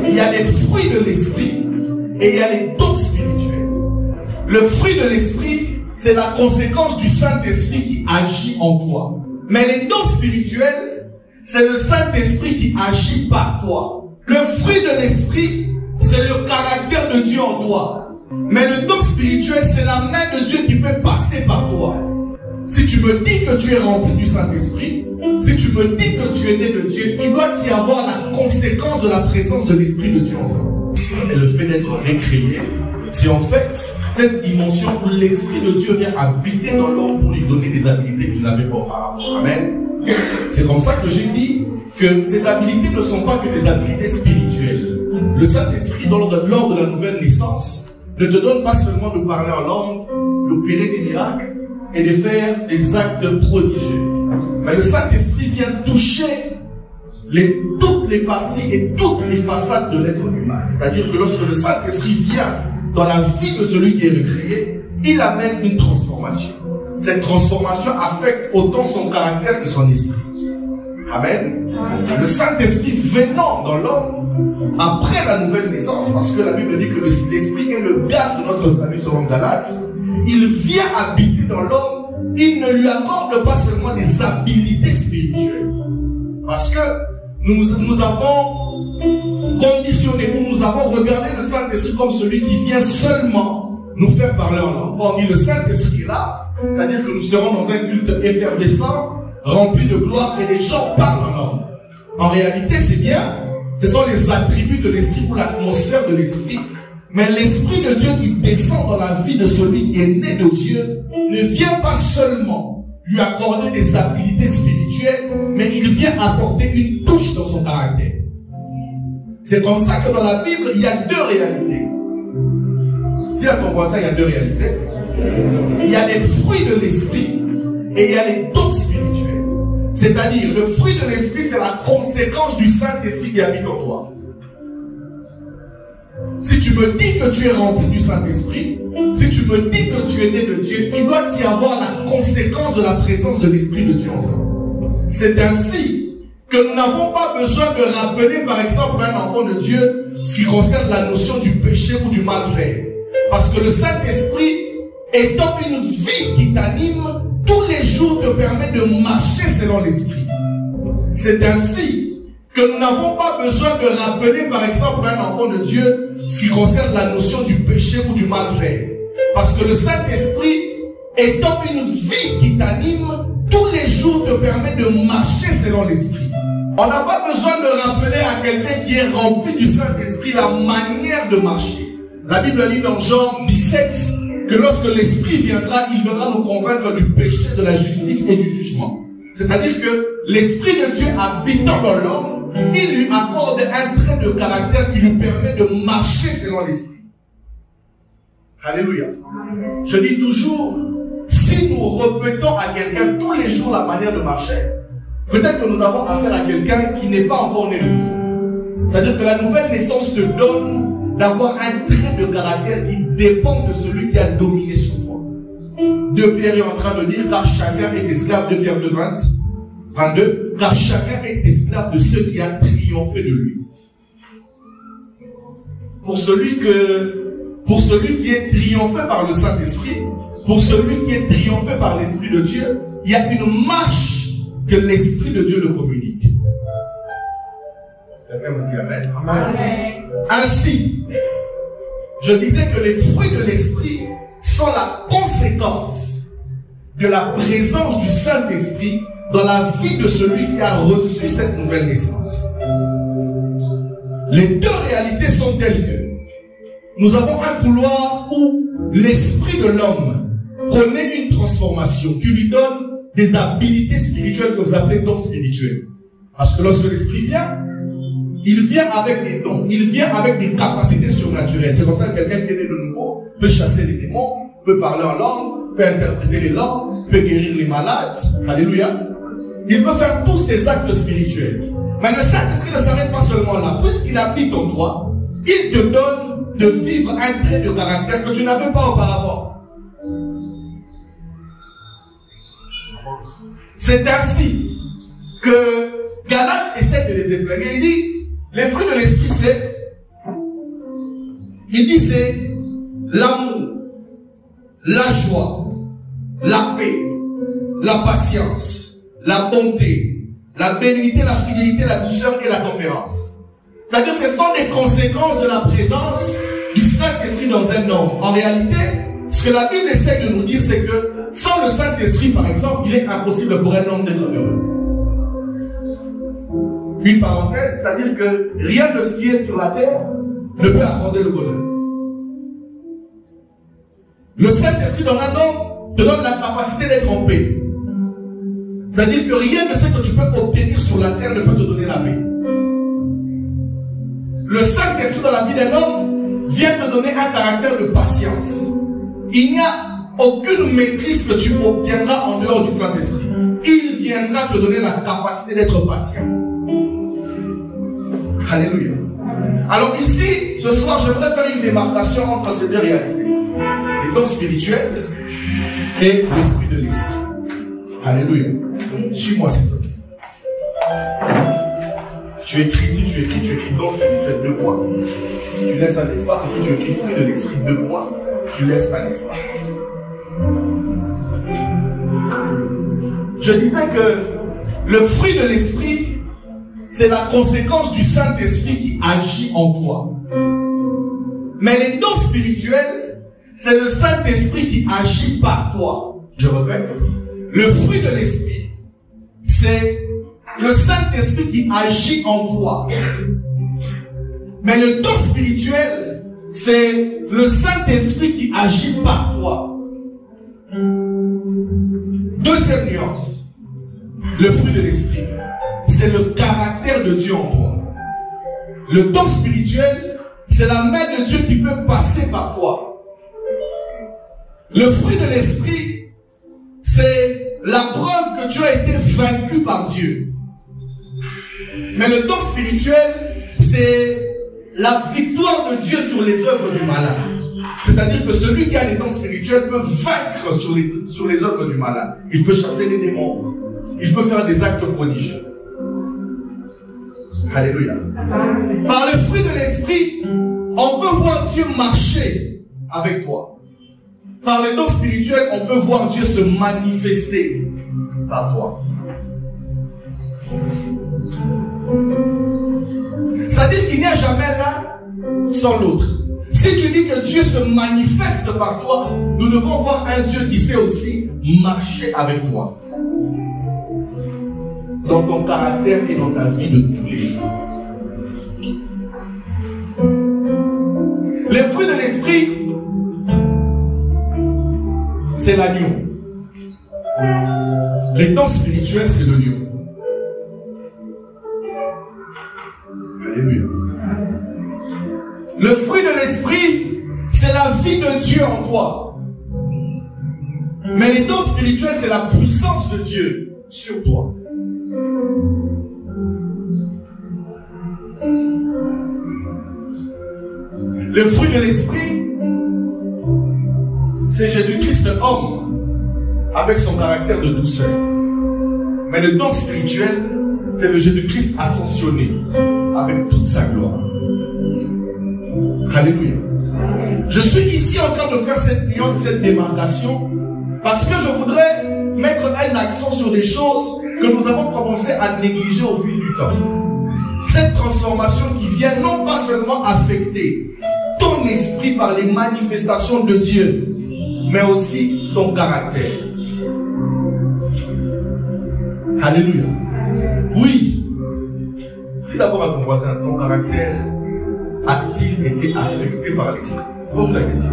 il y a des fruits de l'esprit et il y a les dons spirituels. Le fruit de l'esprit, c'est la conséquence du Saint-Esprit qui agit en toi. Mais les dons spirituels, c'est le Saint-Esprit qui agit par toi. Le fruit de l'esprit, c'est le caractère de Dieu en toi. Mais le don spirituel, c'est la main de Dieu qui peut passer par toi. Si tu me dis que tu es rempli du Saint-Esprit, si tu me dis que tu es né de Dieu, il doit y avoir la conséquence de la présence de l'Esprit de Dieu en toi. Et le fait d'être récréé, c'est en fait cette dimension où l'Esprit de Dieu vient habiter dans l'homme pour lui donner des habilités qu'il n'avait pas auparavant. Amen. C'est comme ça que j'ai dit que ces habilités ne sont pas que des habilités spirituelles. Le Saint-Esprit, lors de la nouvelle naissance, ne te donne pas seulement de parler en langue, d'opérer des miracles et de faire des actes prodigieux. Mais le Saint-Esprit vient toucher toutes les parties et toutes les façades de l'être humain. C'est-à-dire que lorsque le Saint-Esprit vient dans la vie de celui qui est recréé, il amène une transformation. Cette transformation affecte autant son caractère que son esprit. Amen. Le Saint-Esprit venant dans l'homme après la nouvelle naissance, parce que la Bible dit que l'Esprit est le gage de notre salut selon Galates, il vient habiter dans l'homme, il ne lui accorde pas seulement des habilités spirituelles. Parce que nous avons conditionné, nous avons regardé le Saint-Esprit comme celui qui vient seulement nous faire parler en langue. Or, le Saint-Esprit est là, c'est-à-dire que nous serons dans un culte effervescent, rempli de gloire, et les gens parlent en langue. En réalité, c'est bien, ce sont les attributs de l'Esprit ou l'atmosphère de l'Esprit. Mais l'Esprit de Dieu qui descend dans la vie de celui qui est né de Dieu ne vient pas seulement lui accorder des habilités spirituelles, mais il vient apporter une touche dans son caractère. C'est comme ça que dans la Bible, il y a deux réalités. Dis à ton voisin, il y a deux réalités. Il y a des fruits de l'Esprit et il y a les dons spirituels. C'est-à-dire, le fruit de l'Esprit, c'est la conséquence du Saint-Esprit qui habite en toi. Si tu me dis que tu es rempli du Saint-Esprit, si tu me dis que tu es né de Dieu, il doit y avoir la conséquence de la présence de l'Esprit de Dieu en toi. C'est ainsi que nous n'avons pas besoin de rappeler, par exemple, à un enfant de Dieu, ce qui concerne la notion du péché ou du mal faire. Parce que le Saint-Esprit, étant une vie qui t'anime, tous les jours te permet de marcher selon l'Esprit. C'est ainsi que nous n'avons pas besoin de rappeler, par exemple, à un enfant de Dieu, ce qui concerne la notion du péché ou du mal faire. Parce que le Saint-Esprit, étant une vie qui t'anime, tous les jours te permet de marcher selon l'Esprit. On n'a pas besoin de rappeler à quelqu'un qui est rempli du Saint-Esprit la manière de marcher. La Bible dit dans Jean 17 que lorsque l'Esprit viendra, il viendra nous convaincre du péché, de la justice et du jugement. C'est-à-dire que l'Esprit de Dieu habitant dans l'homme, il lui accorde un trait de caractère qui lui permet de marcher selon l'Esprit. Alléluia. Je dis toujours, si nous répétons à quelqu'un tous les jours la manière de marcher, peut-être que nous avons affaire à quelqu'un qui n'est pas encore né de nouveau. C'est-à-dire que la nouvelle naissance te donne d'avoir un trait de caractère qui dépend de celui qui a dominé sur toi. 2 Pierre est en train de dire, car chacun est esclave, 2 Pierre 22, car chacun est esclave de ceux qui a triomphé de lui. Pour celui qui est triomphé par le Saint-Esprit, pour celui qui est triomphé par l'Esprit de Dieu, il y a une marche que l'Esprit de Dieu le communique. Quelqu'un me dit Amen. Amen. Ainsi, je disais que les fruits de l'Esprit sont la conséquence de la présence du Saint-Esprit dans la vie de celui qui a reçu cette nouvelle naissance. Les deux réalités sont telles que nous avons un couloir où l'esprit de l'homme connaît une transformation qui lui donne des habilités spirituelles que vous appelez dons spirituels. Parce que lorsque l'esprit vient, il vient avec des dons, il vient avec des capacités surnaturelles. C'est comme ça que quelqu'un qui est né de nouveau peut chasser les démons, peut parler en langue, peut interpréter les langues, peut guérir les malades. Alléluia. Il peut faire tous ces actes spirituels. Mais le Saint-Esprit ne s'arrête pas seulement là. Puisqu'il habite en toi, il te donne de vivre un trait de caractère que tu n'avais pas auparavant. C'est ainsi que Galates essaie de les éclairer. Il dit, les fruits de l'esprit, c'est Il dit c'est l'amour, la joie, la paix, la patience, la bonté, la bénignité, la fidélité, la douceur et la tempérance. C'est-à-dire que ce sont des conséquences de la présence du Saint-Esprit dans un homme. En réalité, ce que la Bible essaie de nous dire, c'est que sans le Saint-Esprit, par exemple, il est impossible pour un homme d'être heureux. Une parenthèse, c'est-à-dire que rien de ce qui est sur la terre ne peut accorder le bonheur. Le Saint-Esprit dans un homme te donne la capacité d'être en paix. C'est-à-dire que rien de ce que tu peux obtenir sur la terre ne peut te donner la paix. Le Saint-Esprit dans la vie d'un homme vient te donner un caractère de patience. Il n'y a aucune maîtrise que tu obtiendras en dehors du Saint-Esprit. Il viendra te donner la capacité d'être patient. Alléluia. Alors ici, ce soir, j'aimerais faire une démarcation entre ces deux réalités. Les dons spirituels et l'esprit de l'esprit. Alléluia. Suis-moi s'il te plaît. Tu écris, si tu écris dons spirituels, 2 points. Tu laisses un espace, et puis tu écris fruit de l'esprit, 2 points. Tu laisses un espace. Je disais que le fruit de l'esprit, c'est la conséquence du Saint-Esprit qui agit en toi. Mais les dons spirituels, c'est le Saint-Esprit qui agit par toi. Je répète, le fruit de l'esprit, c'est le Saint-Esprit qui agit en toi. Mais le don spirituel, c'est le Saint-Esprit qui agit par toi. Deuxième nuance, le fruit de l'esprit, c'est le caractère de Dieu en toi. Le don spirituel, c'est la main de Dieu qui peut passer par toi. Le fruit de l'esprit, c'est la preuve que tu as été vaincu par Dieu. Mais le don spirituel, c'est la victoire de Dieu sur les œuvres du malin. C'est-à-dire que celui qui a les dons spirituels peut vaincre sur les œuvres du malin. Il peut chasser les démons. Il peut faire des actes prodigieux. Alléluia. Par le fruit de l'esprit, on peut voir Dieu marcher avec toi. Par les dons spirituels, on peut voir Dieu se manifester par toi. C'est-à-dire qu'il n'y a jamais l'un sans l'autre. Si tu dis que Dieu se manifeste par toi, nous devons voir un Dieu qui sait aussi marcher avec toi. Dans ton caractère et dans ta vie de tous les jours. Les fruits de l'esprit, c'est l'agneau. Les dons spirituels, c'est le lion. Alléluia. Le fruit de l'esprit, c'est la vie de Dieu en toi. Mais les dons spirituels, c'est la puissance de Dieu sur toi. Le fruit de l'esprit, c'est Jésus-Christ homme, avec son caractère de douceur. Mais le don spirituel, c'est le Jésus-Christ ascensionné, avec toute sa gloire. Alléluia. Je suis ici en train de faire cette nuance, cette démarcation, parce que je voudrais mettre un accent sur des choses que nous avons commencé à négliger au fil du temps. Cette transformation qui vient non pas seulement affecter ton esprit par les manifestations de Dieu, mais aussi ton caractère. Alléluia. Oui. Dis d'abord à ton voisin, ton caractère a-t-il été affecté par l'esprit? Pose la question.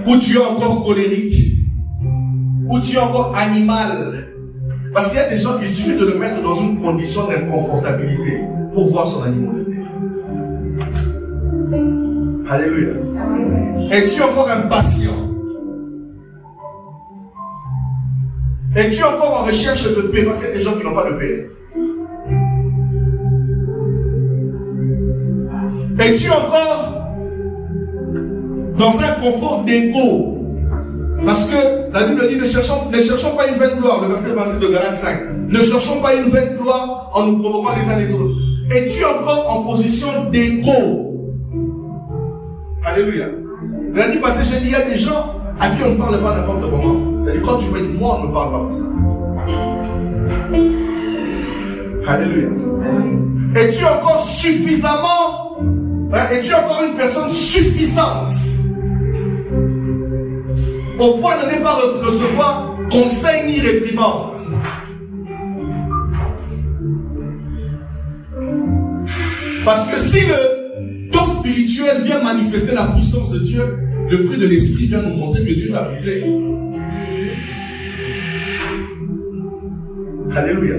Ou tu es encore colérique, ou tu es encore animal. Parce qu'il y a des gens, il suffit de le mettre dans une condition d'inconfortabilité pour voir son animosité. Alléluia. Es-tu encore impatient? Es-tu encore en recherche de paix? Parce qu'il y a des gens qui n'ont pas de paix. Es-tu encore dans un confort d'ego? Parce que la Bible dit ne cherchons pas une vaine gloire, le verset 26 de Galates 5. Ne cherchons pas une nouvelle gloire en nous provoquant les uns les autres. Es-tu encore en position d'écho? Alléluia. L'année passée, j'ai dit, il y a des gens à qui on ne parle pas à n'importe moment. Et quand tu veux être moi, on ne me parle pas comme ça. Alléluia. Es-tu encore suffisamment, es-tu encore une personne suffisante au point de ne pas recevoir conseil ni réprimande? Parce que si le don spirituel vient manifester la puissance de Dieu, le fruit de l'esprit vient nous montrer que Dieu t'a brisé. Alléluia.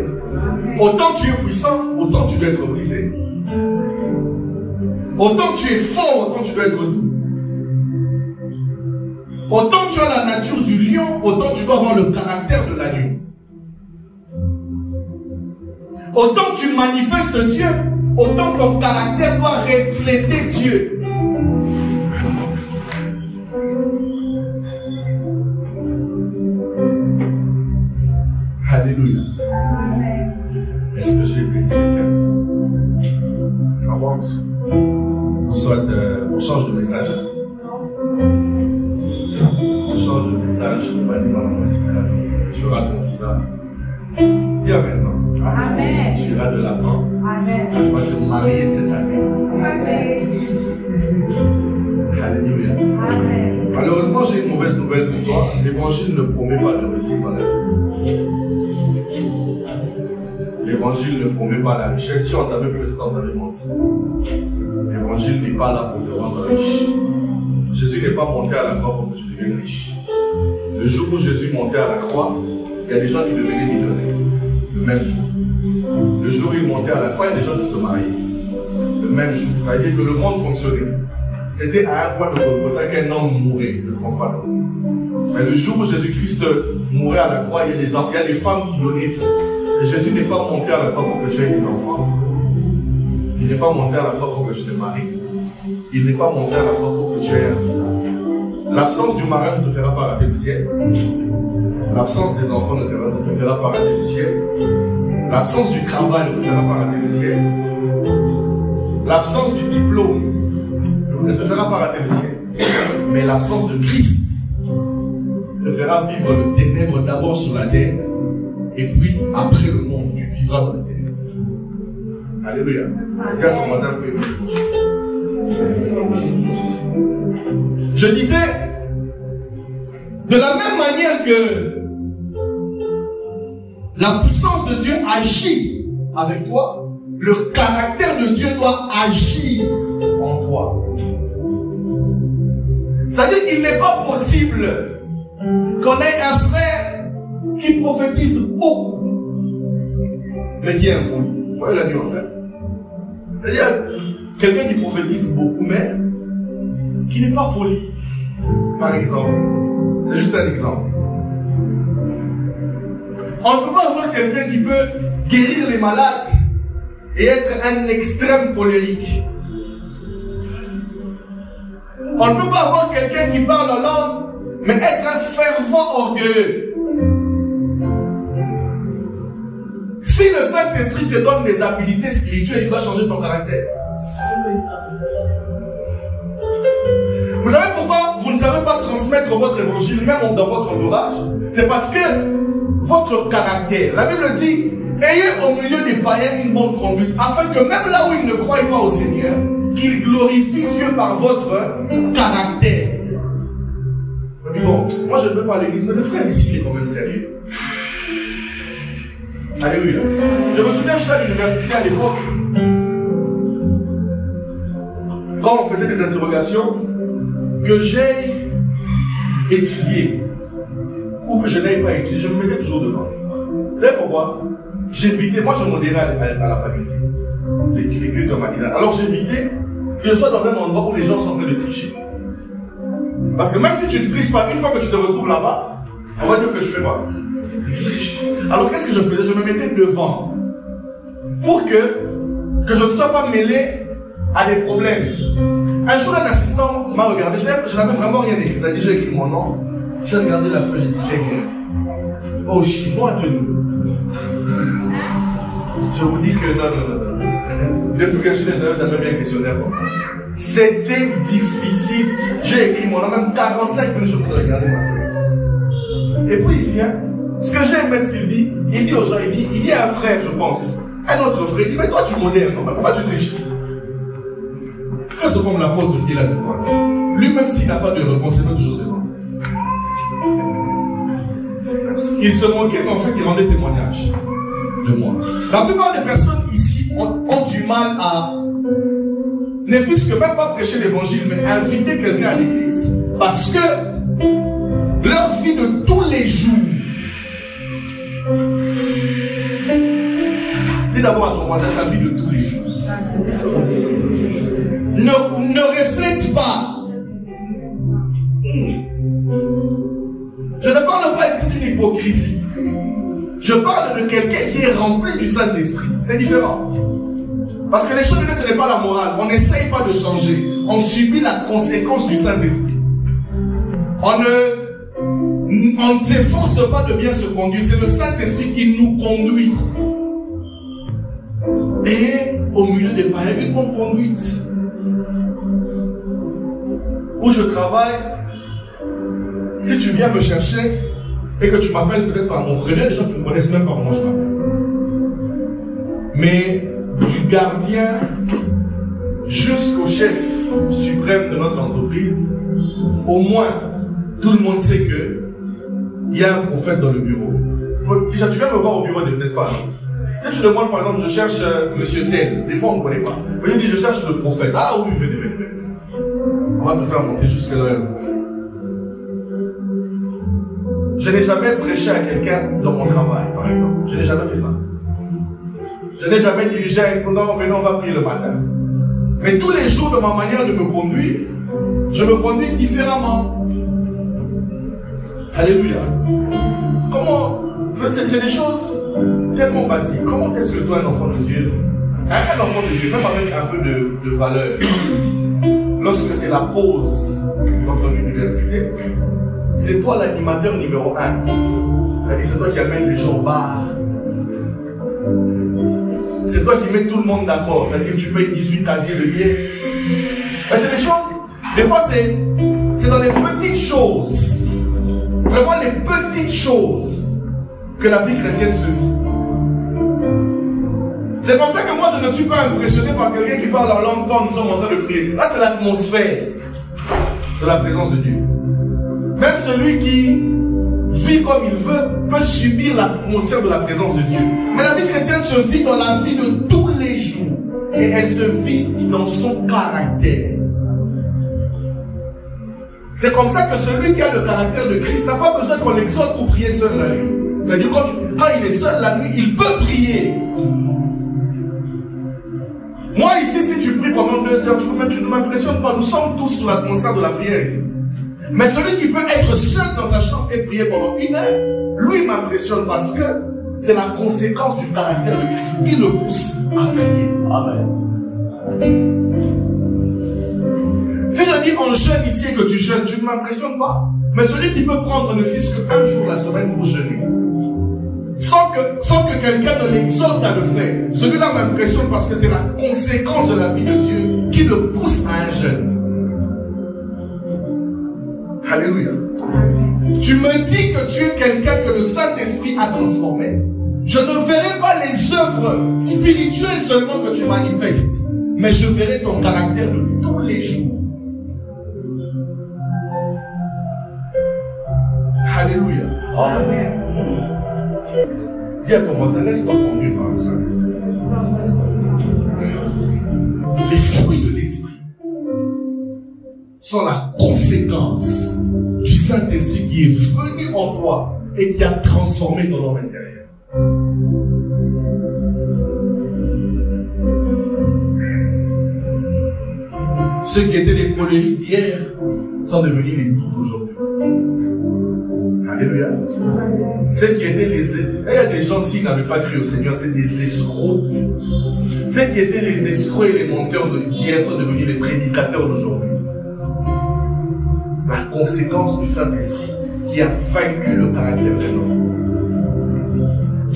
Autant tu es puissant, autant tu dois être brisé. Autant tu es fort, autant tu dois être doux. Autant tu as la nature du lion, autant tu dois avoir le caractère de l'agneau. Autant tu manifestes Dieu, autant ton caractère doit refléter Dieu. Alléluia. Est-ce que j'ai blessé quelqu'un? Avance. On change de message. On change de message. On va aller dans la précipitation. Tu auras ton visa. Dis amen. Amen. Tu auras de l'enfant. Amen. Tu vas te marier cette année. Amen. Alléluia. Amen. Malheureusement, j'ai une mauvaise nouvelle pour toi. L'évangile ne promet pas de réussite dans la vie. L'évangile ne promet pas la richesse. Si on t'avait peut-être on t'avait menti. L'évangile n'est pas là pour te rendre riche. Jésus n'est pas monté à la croix pour que tu deviennes riche. Le jour où Jésus montait à la croix, il y a des gens qui devenaient millionnaires. Le même jour. Le jour où il montait à la croix, il y a des gens qui se mariaient. Le même jour. C'est-à-dire que le monde fonctionnait. C'était à un point de Golgotha qu'un homme mourait de 33 ans. Mais le jour où Jésus-Christ mourait à la croix, il y a des femmes qui donnaient vie. Et Jésus n'est pas monté à la croix pour que tu aies des enfants. Il n'est pas monté à la croix pour que tu te maries. Il n'est pas monté à la croix pour que tu aies un visa. L'absence du mariage ne te fera pas rater le ciel. L'absence des enfants ne te fera pas rater le ciel. L'absence du travail ne te fera pas rater le ciel. L'absence du diplôme ne te fera pas rater le ciel. Mais l'absence de Christ te fera vivre le ténèbre d'abord sur la terre. Et puis, après le monde, tu vivras dans le ténèbre. Alléluia. Tiens, ton voisin, je disais, de la même manière que la puissance de Dieu agit avec toi, le caractère de Dieu doit agir en toi. C'est-à-dire qu'il n'est pas possible qu'on ait un frère qui prophétise beaucoup, mais qui est impoli. Vous voyez la nuance, hein? C'est-à-dire, quelqu'un qui prophétise beaucoup, mais qui n'est pas poli. Par exemple, c'est juste un exemple. On ne peut pas avoir quelqu'un qui peut guérir les malades et être un extrême colérique. On ne peut pas avoir quelqu'un qui parle en langue, mais être un fervent orgueilleux. Si le Saint-Esprit te donne des habilités spirituelles, il va changer ton caractère. Vous savez pourquoi vous ne savez pas transmettre votre évangile, même dans votre entourage? C'est parce que votre caractère, la Bible dit, ayez au milieu des païens une bonne conduite, afin que même là où ils ne croient pas au Seigneur, qu'ils glorifient Dieu par votre caractère. Je dis bon, moi je ne veux pas à l'église, mais le frère ici il est quand même sérieux. Alléluia. Je me souviens, j'étais à l'université à l'époque, quand on faisait des interrogations, que j'ai étudié ou que je n'ai pas étudié, je me mettais toujours devant. Vous savez pourquoi? J'évitais, moi je modérais à la faculté, l'écriture matinale. Alors j'évitais que je sois dans un endroit où les gens sont en train de tricher. Parce que même si tu ne triches pas, une fois que tu te retrouves là-bas, on va dire que je fais quoi? Je triche. Alors qu'est-ce que je faisais? Je me mettais devant pour que je ne sois pas mêlé à des problèmes. Un jour, un assistant m'a regardé, je n'avais vraiment rien écrit. C'est-à-dire, j'ai écrit mon nom, j'ai regardé la feuille, j'ai dit Seigneur, oh, je suis bon entre nous. Je vous dis que non. Depuis que je suis né, je n'avais jamais vu un questionnaire comme ça. C'était difficile. J'ai écrit mon nom, même 45 minutes, je peux regarder ma feuille. Et puis il vient. Ce que j'ai aimé, ce qu'il dit, il dit aux gens, il dit à un frère, je pense. Un autre frère, il dit, mais toi tu modèles, non? Pourquoi tu triches? Faites comme l'apôtre qui est là devant. Lui-même, s'il n'a pas de réponse, il va toujours devant. Il se moquait, mais en fait, il rendait témoignage de moi. La plupart des personnes ici ont du mal à, ne fût-ce que même pas prêcher l'évangile, mais inviter quelqu'un à l'église. Parce que leur vie de tous les jours, dis d'abord à ton voisin ta vie de tous les jours, ne reflète pas. Je ne parle pas ici d'une hypocrisie. Je parle de quelqu'un qui est rempli du Saint-Esprit. C'est différent. Parce que les choses de Dieu, ce n'est pas la morale. On n'essaye pas de changer. On subit la conséquence du Saint-Esprit. On ne s'efforce pas de bien se conduire. C'est le Saint-Esprit qui nous conduit. Et au milieu des païens, une bonne conduite. Où je travaille, si tu viens me chercher et que tu m'appelles peut-être par mon prénom, les gens qui ne me connaissent même pas comment je m'appelle. Mais du gardien jusqu'au chef suprême de notre entreprise, au moins tout le monde sait que il y a un prophète dans le bureau. Déjà, tu viens me voir au bureau, n'est-ce pas? Si tu demandes par exemple, je cherche monsieur Tel, des fois on ne connaît pas. Mais il dit, je cherche le prophète. Ah oui, venez. On va te faire monter jusque là le prophète. Je n'ai jamais prêché à quelqu'un dans mon travail, par exemple. Je n'ai jamais fait ça. Je n'ai jamais dirigé un pendant, venons, on va prier le matin. Mais tous les jours, de ma manière de me conduire, je me conduis différemment. Alléluia. Comment? C'est des choses tellement basiques. Comment est-ce que toi, un enfant de Dieu, un enfant de Dieu, même avec un peu de valeur, lorsque c'est la pause dans ton université, c'est toi l'animateur numéro 1. C'est toi qui amène les gens au bar. C'est toi qui mets tout le monde d'accord. C'est-à-dire que tu payes 18 casiers de billets. C'est des choses. Des fois, c'est dans les petites choses. Vraiment les petites choses que la vie chrétienne se vit. C'est comme ça que moi, je ne suis pas impressionné par quelqu'un qui parle en langue quand nous sommes en train de prier. Là, c'est l'atmosphère de la présence de Dieu. Même celui qui vit comme il veut peut subir l'atmosphère de la présence de Dieu. Mais la vie chrétienne se vit dans la vie de tous les jours. Et elle se vit dans son caractère. C'est comme ça que celui qui a le caractère de Christ n'a pas besoin qu'on l'exhorte pour prier seul la nuit. C'est-à-dire quand il est seul la nuit, il peut prier. Moi ici, si tu pries pendant 2 heures, tu ne m'impressionnes pas. Nous sommes tous sous l'atmosphère de la prière ici. Mais celui qui peut être seul dans sa chambre et prier pendant 1 heure, lui m'impressionne parce que c'est la conséquence du caractère de Christ qui le pousse à prier. Amen. Si je dis en jeûne ici et que tu jeûnes, tu ne m'impressionnes pas. Mais celui qui peut prendre ne fût-ce qu'un jour la semaine pour jeûner, sans que quelqu'un ne l'exhorte à le faire, celui-là m'impressionne parce que c'est la conséquence de la vie de Dieu qui le pousse à un jeûne. Alléluia. Tu me dis que tu es quelqu'un que le Saint-Esprit a transformé. Je ne verrai pas les œuvres spirituelles seulement que tu manifestes, mais je verrai ton caractère de tous les jours. Alléluia. Amen. Dis à ton voisin, laisse-toi conduire par le Saint-Esprit. Les fruits de l'Esprit sont la conséquence du Saint-Esprit qui est venu en toi et qui a transformé ton homme intérieur. Ceux qui étaient les colériques d'hier sont devenus les doux d'aujourd'hui. Alléluia. Ceux qui étaient les... Il y a des gens, s'ils n'avaient pas cru au Seigneur, c'est des escrocs. Ceux qui étaient les escrocs et les menteurs d'hier sont devenus les prédicateurs d'aujourd'hui. La conséquence du Saint-Esprit qui a vaincu le caractère de l'homme.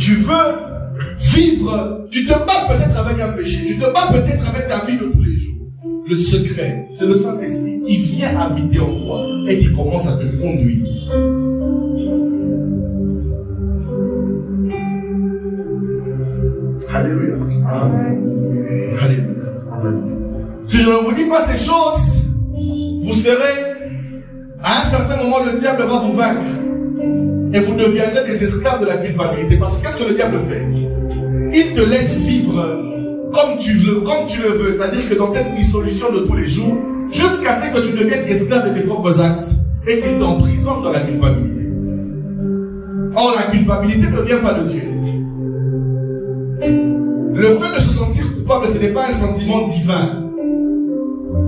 Tu veux vivre, tu te bats peut-être avec un péché, tu te bats peut-être avec ta vie de tous les jours. Le secret, c'est le Saint-Esprit qui vient habiter en toi et qui commence à te conduire. Alléluia. Alléluia. Si je ne vous dis pas ces choses, vous serez, à un certain moment, le diable va vous vaincre. Et vous deviendrez des esclaves de la culpabilité. Parce que qu'est-ce que le diable fait? Il te laisse vivre comme tu le veux. C'est-à-dire que dans cette dissolution de tous les jours, jusqu'à ce que tu deviennes esclave de tes propres actes et qu'il t'emprisonne dans la culpabilité. Or, la culpabilité ne vient pas de Dieu. Le fait de se sentir coupable, ce n'est pas un sentiment divin.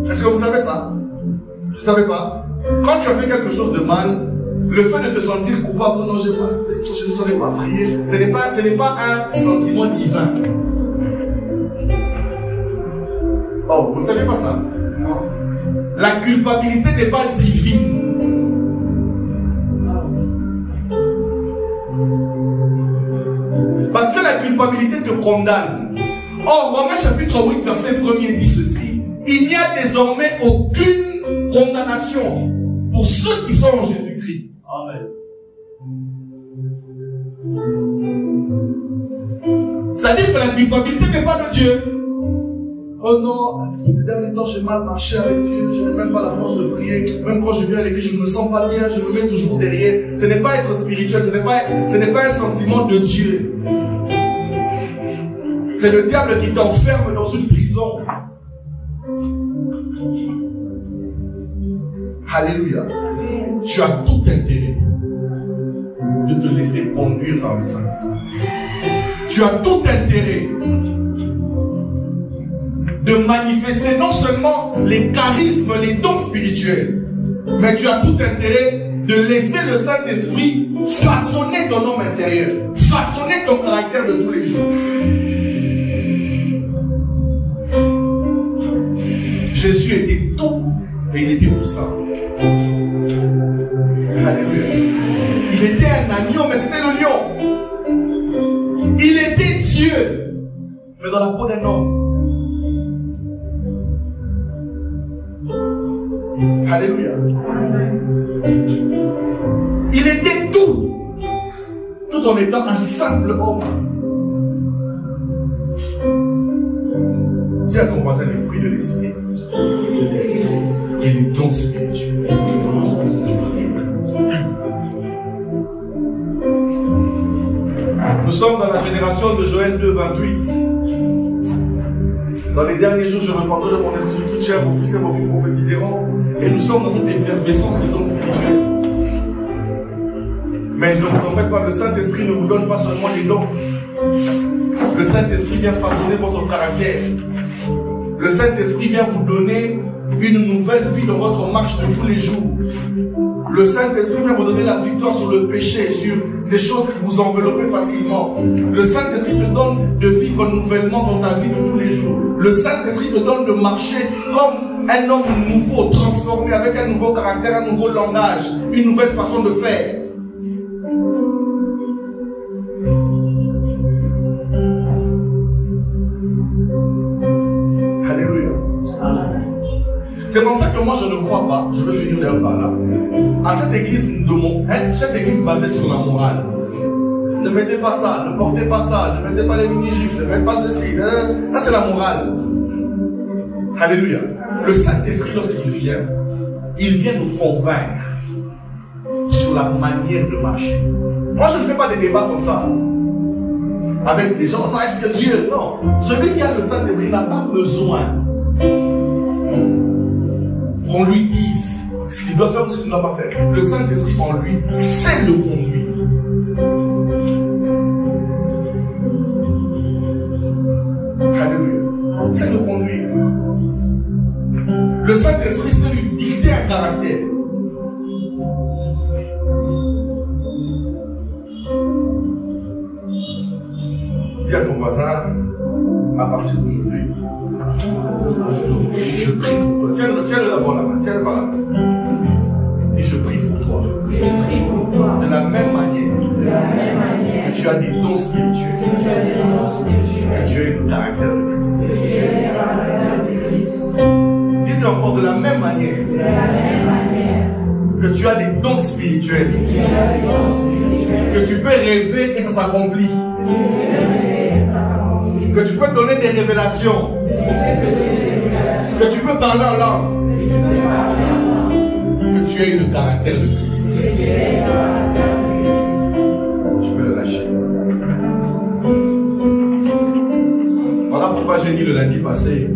Est-ce que vous savez ça? Vous ne savez pas? Quand tu as fait quelque chose de mal, le fait de te sentir coupable, non, je ne saurais pas prier, ce n'est pas un sentiment divin. Oh, vous ne savez pas ça? Non. La culpabilité n'est pas divine. Parce que la culpabilité te condamne. Or, Romains chapitre 8, verset 1er dit ceci. Il n'y a désormais aucune condamnation pour ceux qui sont en Jésus-Christ. Amen. C'est-à-dire que la culpabilité n'est pas de Dieu. Oh non, ces derniers temps, j'ai mal marché avec Dieu, je n'ai même pas la force de prier. Même quand je viens à l'église, je ne me sens pas bien, je me mets toujours derrière. Ce n'est pas être spirituel, ce n'est pas un sentiment de Dieu. C'est le diable qui t'enferme dans une prison. Alléluia. Tu as tout intérêt de te laisser conduire par le Saint-Esprit. Tu as tout intérêt de manifester non seulement les charismes, les dons spirituels, mais tu as tout intérêt de laisser le Saint-Esprit façonner ton homme intérieur, façonner ton caractère de tous les jours. Jésus était tout et il était puissant. Alléluia. Il était un agneau, mais c'était le lion. Il était Dieu, mais dans la peau d'un homme. Alléluia. Il était tout en étant un simple homme. Dis à ton voisin les fruits de l'esprit et les dons spirituels. Nous sommes dans la génération de Joël 2:28. Dans les derniers jours, je répandrai de mon esprit toute chair, vos fils et vos filles prophétiseront. Et nous sommes dans cette effervescence de dons spirituels. Mais ne vous en faites pas, le Saint-Esprit ne vous donne pas seulement les dons. Le Saint-Esprit vient façonner votre caractère. Le Saint-Esprit vient vous donner une nouvelle vie dans votre marche de tous les jours. Le Saint-Esprit vient vous donner la victoire sur le péché, sur ces choses qui vous enveloppent facilement. Le Saint-Esprit te donne de vivre nouvellement dans ta vie de tous les jours. Le Saint-Esprit te donne de marcher comme un homme nouveau, transformé, avec un nouveau caractère, un nouveau langage, une nouvelle façon de faire. C'est comme ça que moi je ne crois pas, je vais finir d'ailleurs par là, à cette église cette église basée sur la morale. Ne mettez pas ça, ne portez pas ça, ne mettez pas les mini-jupes, ne faites pas ceci. Ça c'est la morale. Alléluia. Le Saint-Esprit, lorsqu'il vient nous convaincre sur la manière de marcher. Moi je ne fais pas des débats comme ça avec des gens. Non, est-ce que Dieu? Non. Celui qui a le Saint-Esprit n'a pas besoin qu'on lui dise ce qu'il doit faire ou ce qu'il ne doit pas faire. Le Saint-Esprit en lui sait le conduire. Alléluia. C'est le conduire. Le Saint-Esprit sait lui dicter un caractère. Dis à ton voisin, à partir d'aujourd'hui, je prie pour toi. Tiens-le d'abord la main. Tiens-le par la main. Et je prie pour toi. De la même manière tu as des dons spirituels. Que tu aies le caractère de Christ. Dis-le encore de la même manière. Que tu as des dons spirituels. Que tu peux rêver et ça s'accomplit. Que tu peux donner des révélations. Que tu peux parler en langue. Que tu aies le caractère de Christ. Tu peux le lâcher. Voilà pourquoi j'ai dit le lundi passé,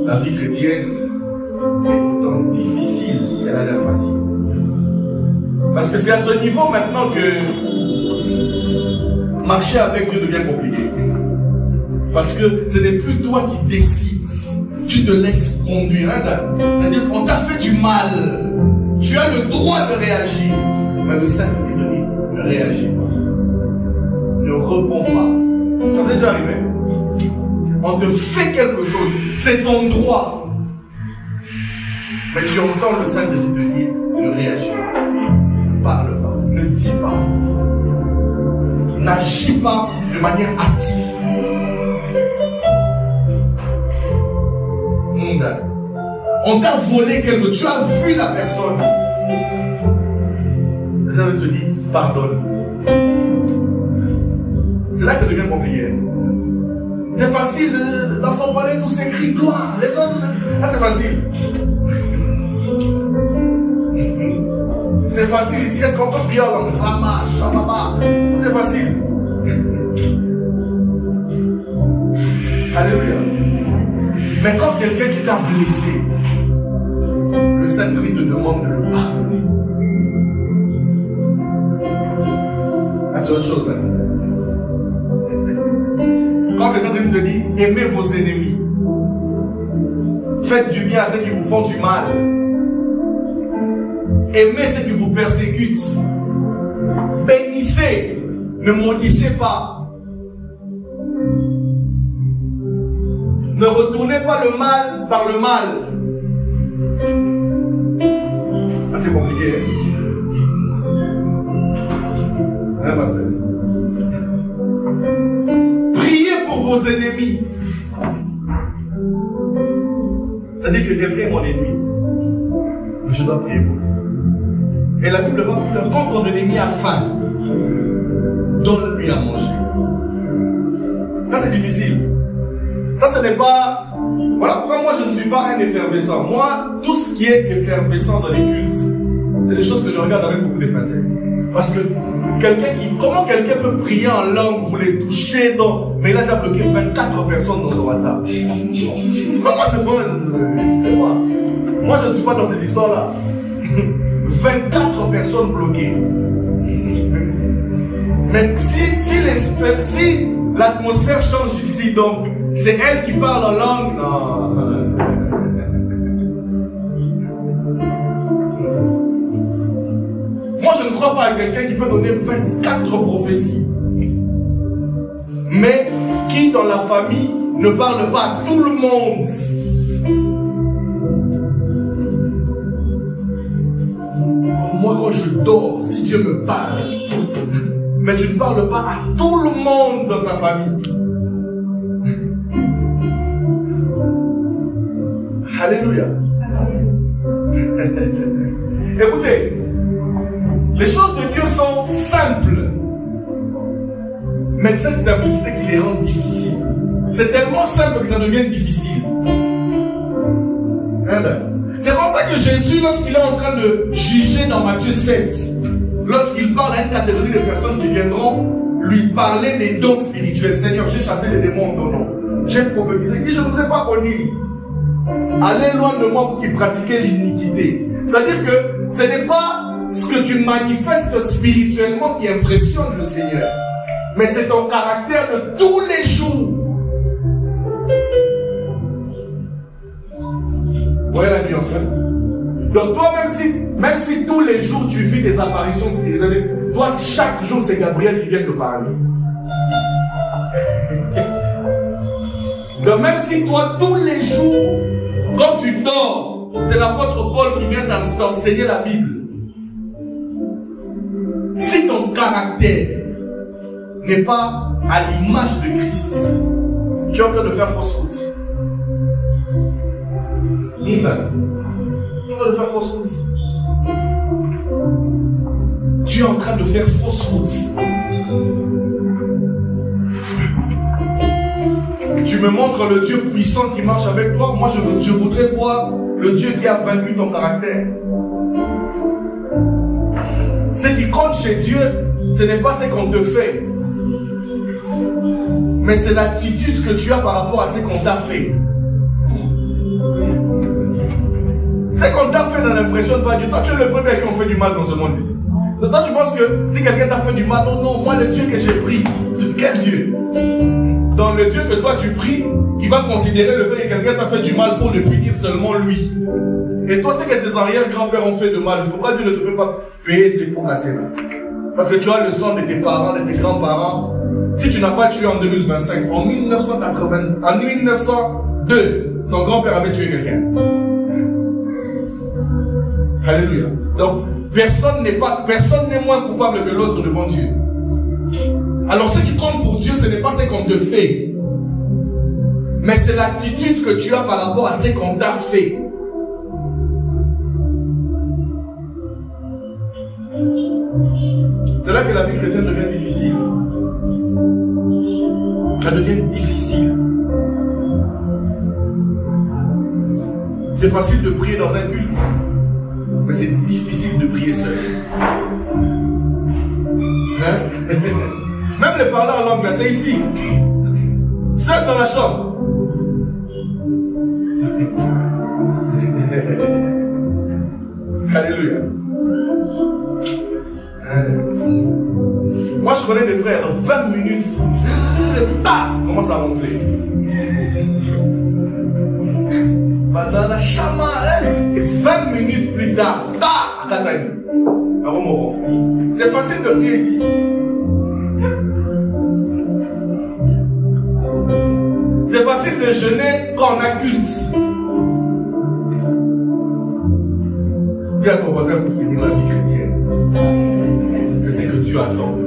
la vie chrétienne est autant difficile qu'elle a l'air facile. Parce que c'est à ce niveau maintenant que marcher avec Dieu devient compliqué. Parce que ce n'est plus toi qui décides. Tu te laisses conduire. C'est-à-dire qu'on t'a fait du mal. Tu as le droit de réagir. Mais le Saint-Esprit te dit, ne réagis pas. Ne réponds pas. Ça t'est déjà arrivé. On te fait quelque chose. C'est ton droit. Mais tu entends le Saint-Esprit te dire, ne réagis pas. Ne parle pas. Ne dis pas. N'agis pas de manière active. On t'a volé quelque chose. Tu as vu la personne. Le Seigneur te dit, pardonne. C'est là que ça devient compliqué. C'est facile dans son palais, tous ces cris gloire. Les autres, là c'est facile. C'est facile ici. Est-ce qu'on peut prier en langue? Rama, Shababa. C'est facile. Alléluia. Mais quand quelqu'un qui t'a blessé, le Saint-Esprit te demande de le pardonner. C'est autre chose. Hein? Quand le Saint-Esprit te dit, aimez vos ennemis. Faites du bien à ceux qui vous font du mal. Aimez ceux qui vous persécutent. Bénissez. Ne maudissez pas. Ne retournez pas le mal par le mal. Ah, c'est compliqué. Hein, pasteur? Priez pour vos ennemis. C'est-à-dire que quelqu'un est mon ennemi. Mais je dois prier pour lui. Et la Bible va dire, quand ton ennemi a faim, donne-lui à manger. Ça, c'est difficile. Ça, ce n'est pas... Voilà pourquoi moi, je ne suis pas un effervescent. Moi, tout ce qui est effervescent dans les cultes, c'est des choses que je regarde avec beaucoup de pincettes. Parce que comment quelqu'un peut prier en langue, vous les touchez, mais il a déjà bloqué 24 personnes dans son WhatsApp. Comment c'est bon? Excusez-moi. Moi, je ne suis pas dans cette histoire-là. 24 personnes bloquées. Mais si l'atmosphère change ici, donc, c'est elle qui parle en langue. Non. Moi, je ne crois pas à quelqu'un qui peut donner 24 prophéties, mais qui, dans la famille, ne parle pas à tout le monde. Moi, quand je dors, si Dieu me parle, mais tu ne parles pas à tout le monde dans ta famille. Alléluia. Écoutez, les choses de Dieu sont simples, mais cette simplicité qui les rend difficiles. C'est tellement simple que ça devient difficile. C'est comme ça que Jésus, lorsqu'il est en train de juger dans Matthieu 7, lorsqu'il parle à une catégorie de personnes qui viendront lui parler des dons spirituels. Seigneur, j'ai chassé les démons en ton nom. J'ai prophétisé. Il dit, je ne vous ai pas connu. Allez loin de moi, vous qui pratiquez l'iniquité. C'est-à-dire que ce n'est pas ce que tu manifestes spirituellement qui impressionne le Seigneur, mais c'est ton caractère de tous les jours. Vous voyez la nuance, hein? Donc toi, même si tous les jours tu vis des apparitions spirituelles, toi chaque jour c'est Gabriel qui vient te parler. Donc même si toi tous les jours, quand tu dors, c'est l'apôtre Paul qui vient t'enseigner la Bible. Si ton caractère n'est pas à l'image de Christ, tu es en train de faire fausse route. Tu es en train de faire fausse route. Tu es en train de faire fausse route. Tu me montres le Dieu puissant qui marche avec toi. Moi, je voudrais voir le Dieu qui a vaincu ton caractère. Ce qui compte chez Dieu, ce n'est pas ce qu'on te fait, mais c'est l'attitude que tu as par rapport à ce qu'on t'a fait. Ce qu'on t'a fait dans l'impression de pas Dieu. Toi, tu es le premier qui ont fait du mal dans ce monde ici. Donc, toi, tu penses que si quelqu'un t'a fait du mal, non, non, moi, le Dieu que j'ai pris, quel Dieu? Dans le Dieu que toi tu pries, qui va considérer le fait que quelqu'un t'a fait du mal pour le punir seulement lui. Et toi, c'est que tes arrière-grands-pères ont fait de mal. Pourquoi Dieu ne te fait pas payer ses pots cassés là? Parce que tu as le sang de tes parents, de tes grands-parents. Si tu n'as pas tué en 2025, en 1902, ton grand-père avait tué quelqu'un. Alléluia. Donc, personne n'est moins coupable que l'autre devant Dieu. Alors, ce qui compte pour Dieu, ce n'est pas ce qu'on te fait, mais c'est l'attitude que tu as par rapport à ce qu'on t'a fait. C'est là que la vie chrétienne devient difficile. Elle devient difficile. C'est facile de prier dans un culte, mais c'est difficile de prier seul. Hein? Même le parler en langue, c'est ici. Seul dans la chambre. Alléluia. Moi, je connais des frères, 20 minutes, commence à ronfler. Dans la chambre, 20 minutes plus tard, c'est facile de prier ici. C'est facile de jeûner quand on a culte. Dis à ton voisin pour finir la vie chrétienne. C'est ce que Dieu attend.